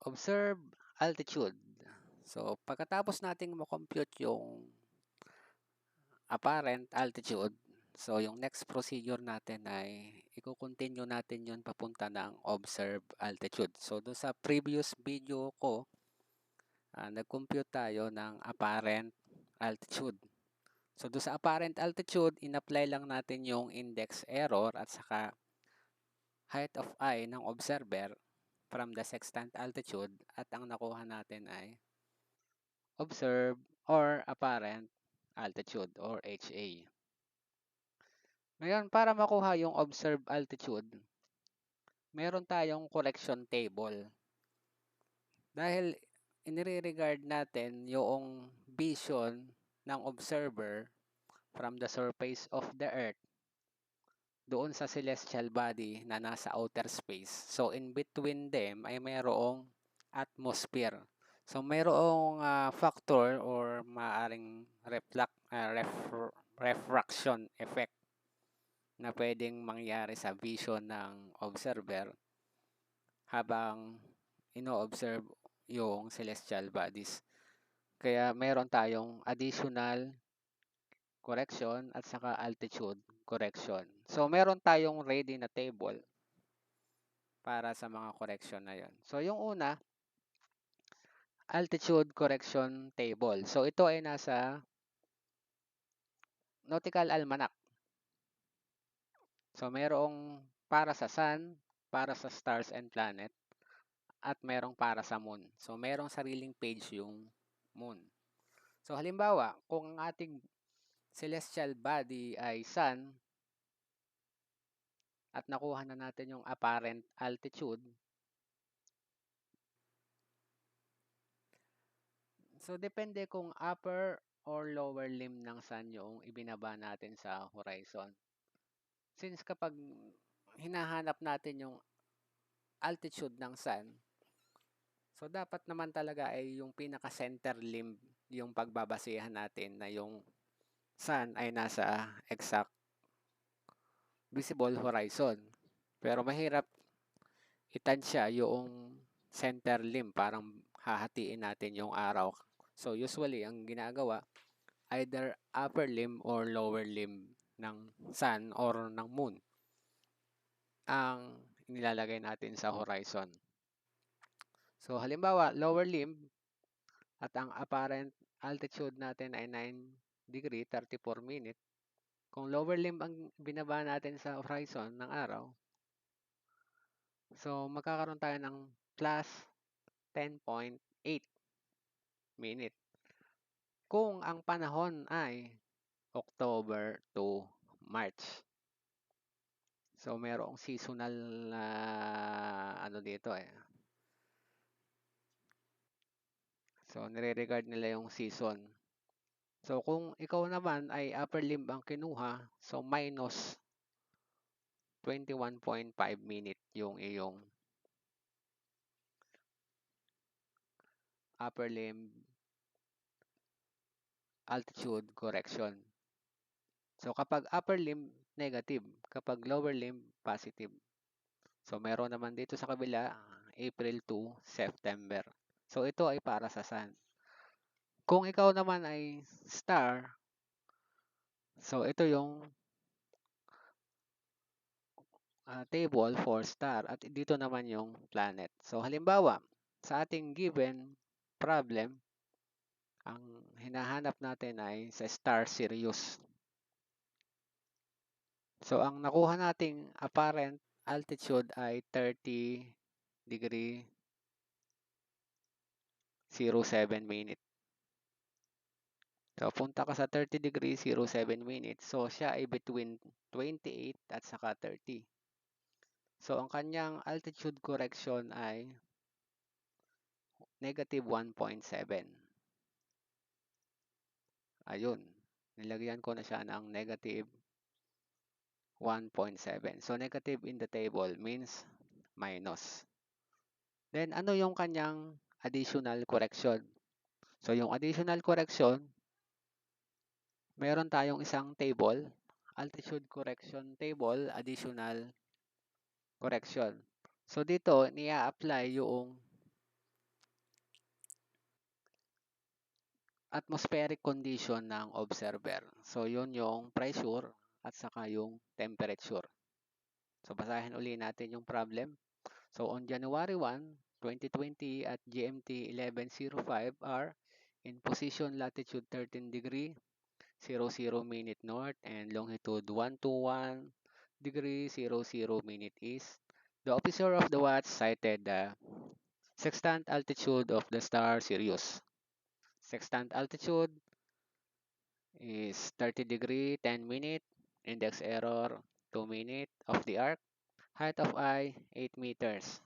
Observe altitude. So, pagkatapos nating mo-compute yung apparent altitude, so yung next procedure natin ay i-continue natin yun papunta ng observe altitude. So, doon sa previous video ko, nag-compute tayo ng apparent altitude. So, doon sa apparent altitude, in-apply lang natin yung index error at saka height of eye ng observer from the sextant altitude at ang nakuha natin ay observe or apparent altitude or HA. Ngayon, para makuha yung observed altitude, meron tayong correction table. Dahil inire-regard natin yung vision ng observer from the surface of the Earth doon sa celestial body na nasa outer space. So, in between them ay mayroong atmosphere. So, mayroong factor or maaring refraction effect na pwedeng mangyari sa vision ng observer habang ino-observe yung celestial bodies. Kaya meron tayong additional correction at saka altitude correction. So, meron tayong ready na table para sa mga correction na yon. So, yung una, altitude correction table. So, ito ay nasa Nautical Almanac. So, merong para sa Sun, para sa stars and planet, at merong para sa Moon. So, merong sariling page yung Moon. So, halimbawa, kung ang ating celestial body ay Sun, at nakuha na natin yung apparent altitude, so depende kung upper or lower limb ng Sun yung ibinaba natin sa horizon. Since kapag hinahanap natin yung altitude ng Sun, so dapat naman talaga ay yung pinaka-center limb yung pagbabasehan natin na yung Sun ay nasa exact visible horizon. Pero mahirap itansya yung center limb, parang hahatiin natin yung araw. So usually, ang ginagawa, either upper limb or lower limb ng Sun or ng Moon ang nilalagay natin sa horizon. So halimbawa, lower limb at ang apparent altitude natin ay 9 degree 34 minute. Kung lower limb ang binaba natin sa horizon ng araw, so magkakaroon tayo ng plus 10.8 minute. Kung ang panahon ay October to March. So merong seasonal na ano dito eh. So nire-regard nila yung season. So kung ikaw naman ay upper limb ang kinuha, so minus 21.5 minute yung iyong upper limb altitude correction. So kapag upper limb, negative. Kapag lower limb, positive. So meron naman dito sa kabila, April to September. So ito ay para sa Sun. Kung ikaw naman ay star, so ito yung table for star at dito naman yung planet. So halimbawa, sa ating given problem, ang hinahanap natin ay sa star Sirius. So ang nakuha nating apparent altitude ay 30 degree 07 minute. So punta ka sa 30 degree 07 minutes. So siya ay between 28 at saka 30. So ang kanyang altitude correction ay negative 1.7. Ayun, nilagyan ko na siya ng negative 1.7. So negative in the table means minus. Then ano yung kanyang additional correction? So yung additional correction, meron tayong isang table, altitude correction table, additional correction. So dito, nia-apply yung atmospheric condition ng observer. So, yun yung pressure at saka yung temperature. So, basahin uli natin yung problem. So, on January 1, 2020 at GMT 11:05 are in position latitude 13 degree, 00 minute north and longitude 121 degree, 00 minute east. The officer of the watch cited the sextant altitude of the star Sirius. Sextant altitude is 30 degree, 10 minute, index error 2 minute of the arc, height of eye 8 meters,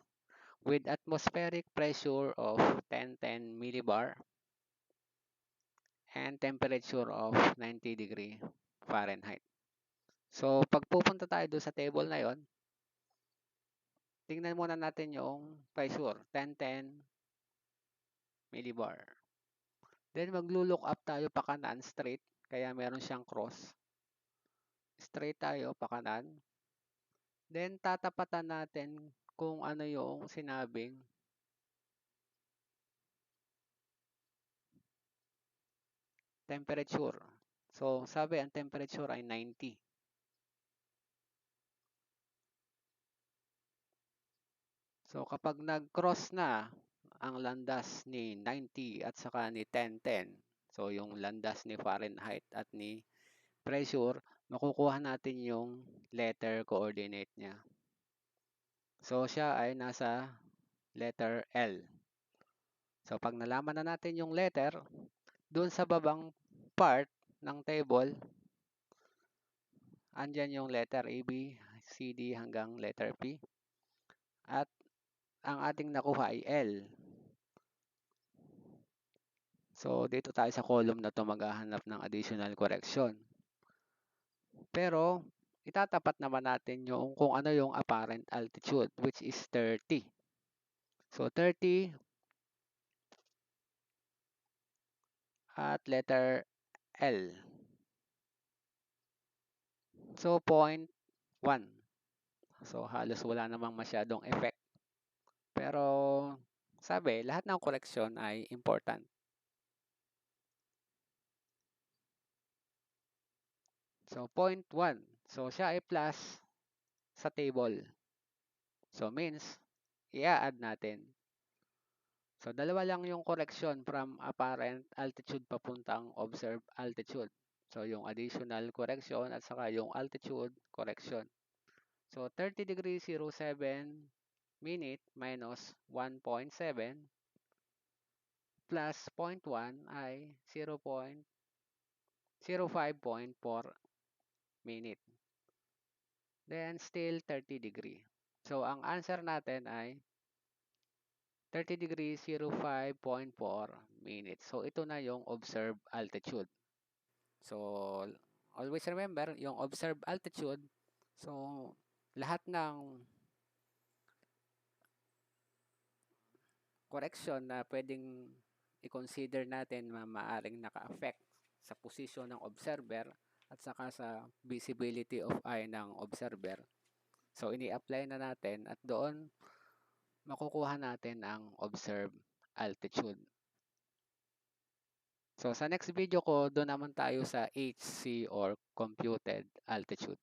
with atmospheric pressure of 1010 millibar and temperature of 90 degree Fahrenheit. So, pag pupunta tayo doon sa table na yon, tingnan muna natin yung pressure, 1010 millibar. Then, maglo-look up tayo pa kanan, straight, kaya meron siyang cross. Straight tayo pa kanan. Then, tatapatan natin kung ano yung sinabing temperature. So, sabi ang temperature ay 90. So, kapag nag-cross na ang landas ni 90 at saka ni 1010, so yung landas ni Fahrenheit at ni pressure, makukuha natin yung letter coordinate niya. So, siya ay nasa letter L. So, pag nalaman na natin yung letter, dun sa babang part ng table, andyan yung letter A, B, C, D hanggang letter P. At ang ating nakuha ay L. So, dito tayo sa column na to maghahanap ng additional correction. Pero, itatapat naman natin yung kung ano yung apparent altitude, which is 30. So, 30 at letter L. So, 0.1. So, halos wala namang masyadong effect. Pero, sabi, lahat ng correction ay important. So, 0.1. So, siya ay plus sa table. So, means, i-add natin. So, dalawa lang yung correction from apparent altitude papuntang observed altitude. So, yung additional correction at saka yung altitude correction. So, 30 degrees 07 minute minus 1.7 plus 0.1 ay 0.05.4 minute. Then, still 30 degree. So, ang answer natin ay 30 degrees 05.4 minutes. So, ito na yung observed altitude. So, always remember, yung observed altitude, so, lahat ng correction na pwedeng i-consider natin na maaring naka-affect sa position ng observer at saka sa visibility of eye ng observer. So, ini-apply na natin at doon makukuha natin ang observed altitude. So, sa next video ko, doon naman tayo sa HC or computed altitude.